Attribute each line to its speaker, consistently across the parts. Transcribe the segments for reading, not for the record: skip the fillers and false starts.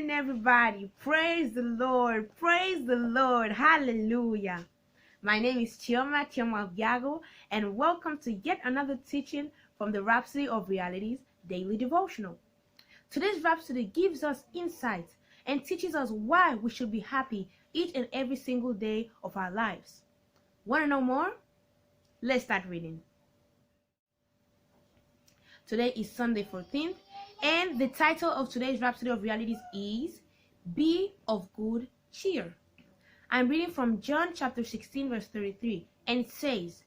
Speaker 1: morning, everybody. Praise the Lord. Praise the Lord. Hallelujah. My name is Chioma Obiagwu, and welcome to yet another teaching from the Rhapsody of Realities daily devotional. Today's Rhapsody gives us insight and teaches us why we should be happy each and every single day of our lives. Want to know more? Let's start reading. Today is Sunday 14th, and the title of today's Rhapsody of Realities is Be of Good Cheer. I'm reading from John chapter 16 verse 33, and it says,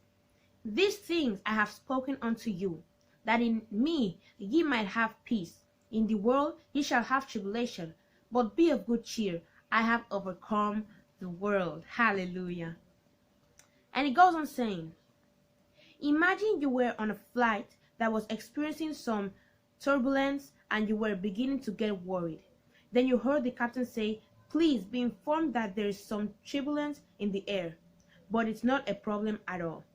Speaker 1: "These things I have spoken unto you, that in me ye might have peace. In the world ye shall have tribulation, but be of good cheer. I have overcome the world." Hallelujah. And it goes on saying, imagine you were on a flight that was experiencing some turbulence and you were beginning to get worried. Then you heard the captain say, "Please be informed that there is some turbulence in the air, but it's not a problem at all.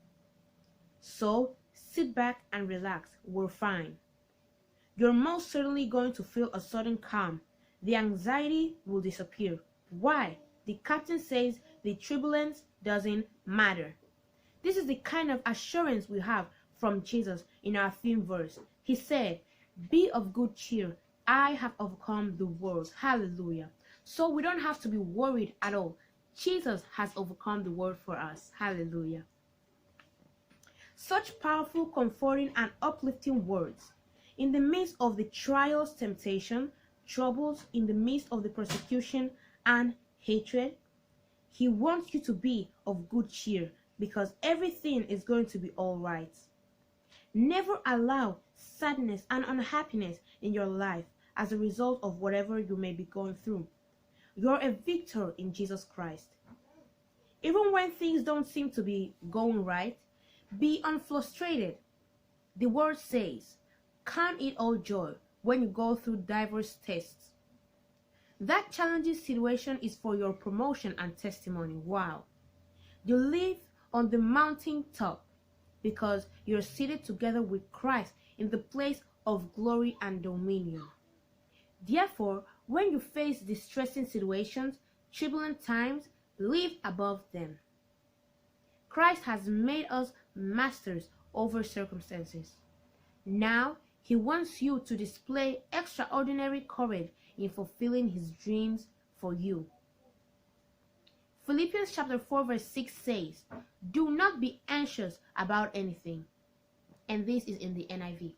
Speaker 1: So sit back and relax, we're fine." You're most certainly going to feel a sudden calm. The anxiety will disappear. Why? The captain says the turbulence doesn't matter. This is the kind of assurance we have from Jesus in our theme verse. He said, "Be of good cheer. I have overcome the world." Hallelujah. So we don't have to be worried at all. Jesus has overcome the world for us. Hallelujah. Such powerful, comforting, and uplifting words. In the midst of the trials, temptation, troubles, in the midst of the persecution and hatred, He wants you to be of good cheer because everything is going to be all right. Never allow sadness and unhappiness in your life as a result of whatever you may be going through. You're a victor in Jesus Christ. Even when things don't seem to be going right, be unfrustrated. The word says, "Count it all joy when you go through diverse tests." That challenging situation is for your promotion and testimony. Wow. You live on the mountain top because you're seated together with Christ in the place of glory and dominion. Therefore, when you face distressing situations, turbulent times, live above them. Christ has made us masters over circumstances. Now, He wants you to display extraordinary courage in fulfilling His dreams for you. Philippians chapter 4 verse 6 says, "Do not be anxious about anything." And this is in the NIV,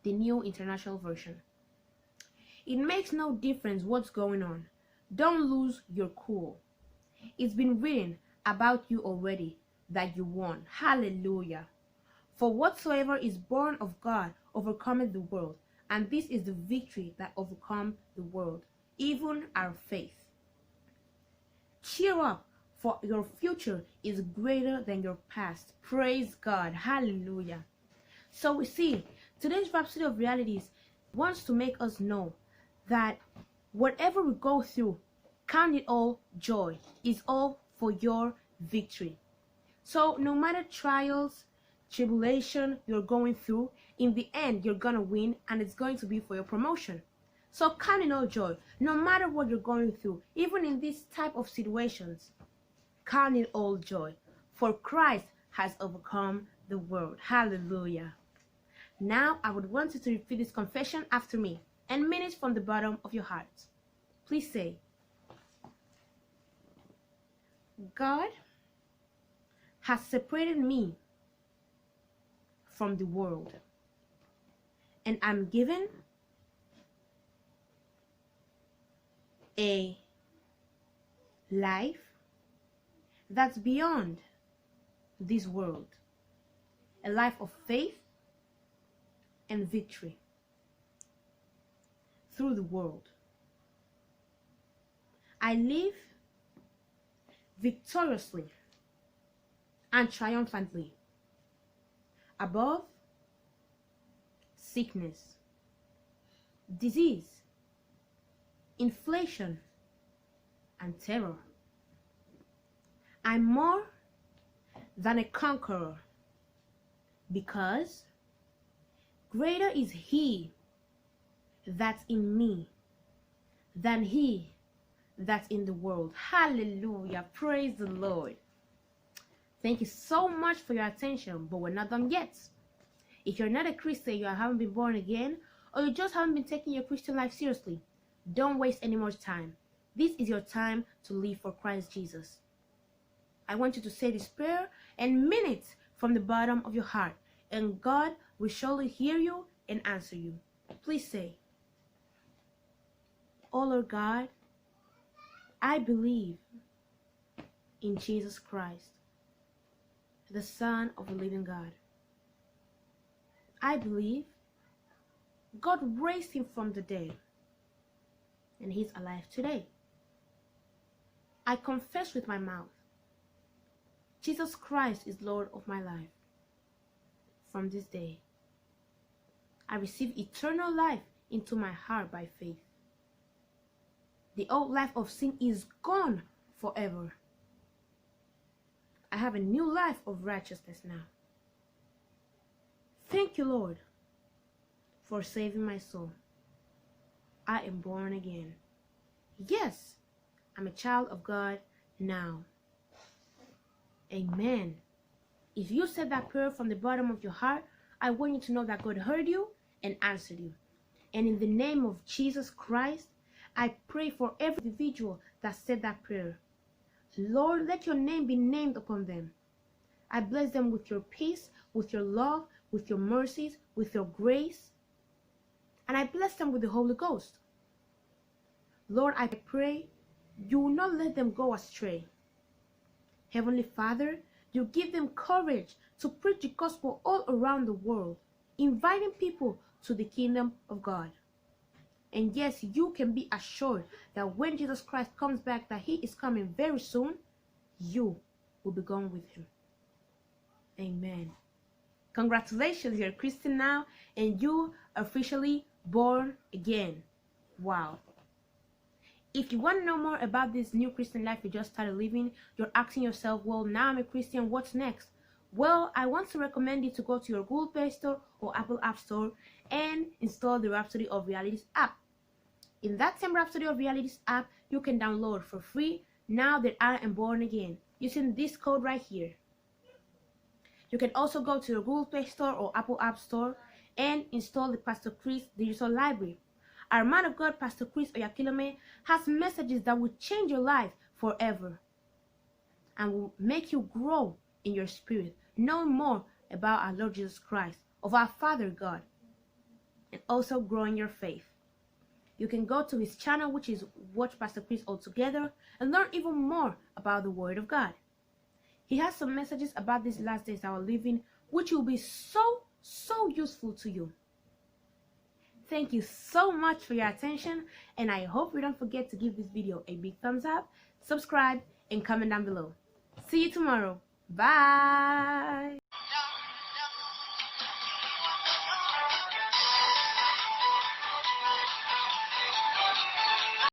Speaker 1: the New International Version. It makes no difference what's going on. Don't lose your cool. It's been written about you already that you won. Hallelujah. For whatsoever is born of God overcometh the world, and this is the victory that overcomes the world, even our faith. Cheer up, for your future is greater than your past. Praise God. Hallelujah. So we see, today's Rhapsody of Realities wants to make us know that whatever we go through, count it all joy. It's all for your victory. So no matter trials, tribulation you're going through, in the end you're gonna win, and it's going to be for your promotion. So count it all joy, no matter what you're going through, even in this type of situations. Count it all joy, for Christ has overcome the world. Hallelujah. Now I would want you to repeat this confession after me and mean it from the bottom of your heart. Please say, "God has separated me from the world, and I'm given a life that's beyond this world, a life of faith and victory through the world. I live victoriously and triumphantly above sickness, disease, inflation, and terror. I'm more than a conqueror because greater is He that's in me than he that's in the world. Hallelujah. Praise the Lord. Thank you so much for your attention, but we're not done yet. If you're not a Christian, you haven't been born again, or you just haven't been taking your Christian life seriously, don't waste any more time. This is your time to live for Christ Jesus. I want you to say this prayer and mean it from the bottom of your heart, and God will surely hear you and answer you. Please say, "Oh Lord God, I believe in Jesus Christ, the Son of the living God. I believe God raised him from the dead, and he's alive today. I confess with my mouth, Jesus Christ is Lord of my life. From this day, I receive eternal life into my heart by faith. The old life of sin is gone forever. I have a new life of righteousness now. Thank you, Lord, for saving my soul. I am born again. Yes, I'm a child of God now." Amen. If you said that prayer from the bottom of your heart, I want you to know that God heard you and answered you. And in the name of Jesus Christ, I pray for every individual that said that prayer. Lord, let your name be named upon them. I bless them with your peace, with your love, with your mercies, with your grace. And I bless them with the Holy Ghost. Lord, I pray you will not let them go astray. Heavenly Father, you give them courage to preach the gospel all around the world, inviting people to the kingdom of God. And yes, you can be assured that when Jesus Christ comes back, that he is coming very soon, you will be going with him. Amen. Congratulations, you're a Christian now, and you are officially born again. Wow. If you want to know more about this new Christian life you just started living, you're asking yourself, well, now I'm a Christian, what's next? Well, I want to recommend you to go to your Google Play Store or Apple App Store and install the Rhapsody of Realities app. In that same Rhapsody of Realities app, you can download for free Now That I Am Born Again using this code right here. You can also go to your Google Play Store or Apple App Store and install the Pastor Chris Digital Library. Our man of God, Pastor Chris Oyakhilome, has messages that will change your life forever and will make you grow in your spirit, know more about our Lord Jesus Christ, of our Father God, and also grow in your faith. You can go to his channel, which is Watch Pastor Chris Altogether, and learn even more about the Word of God. He has some messages about these last days that we're living, which will be so useful to you. Thank you so much for your attention, and I hope you don't forget to give this video a big thumbs up, subscribe, and comment down below. See you tomorrow. Bye.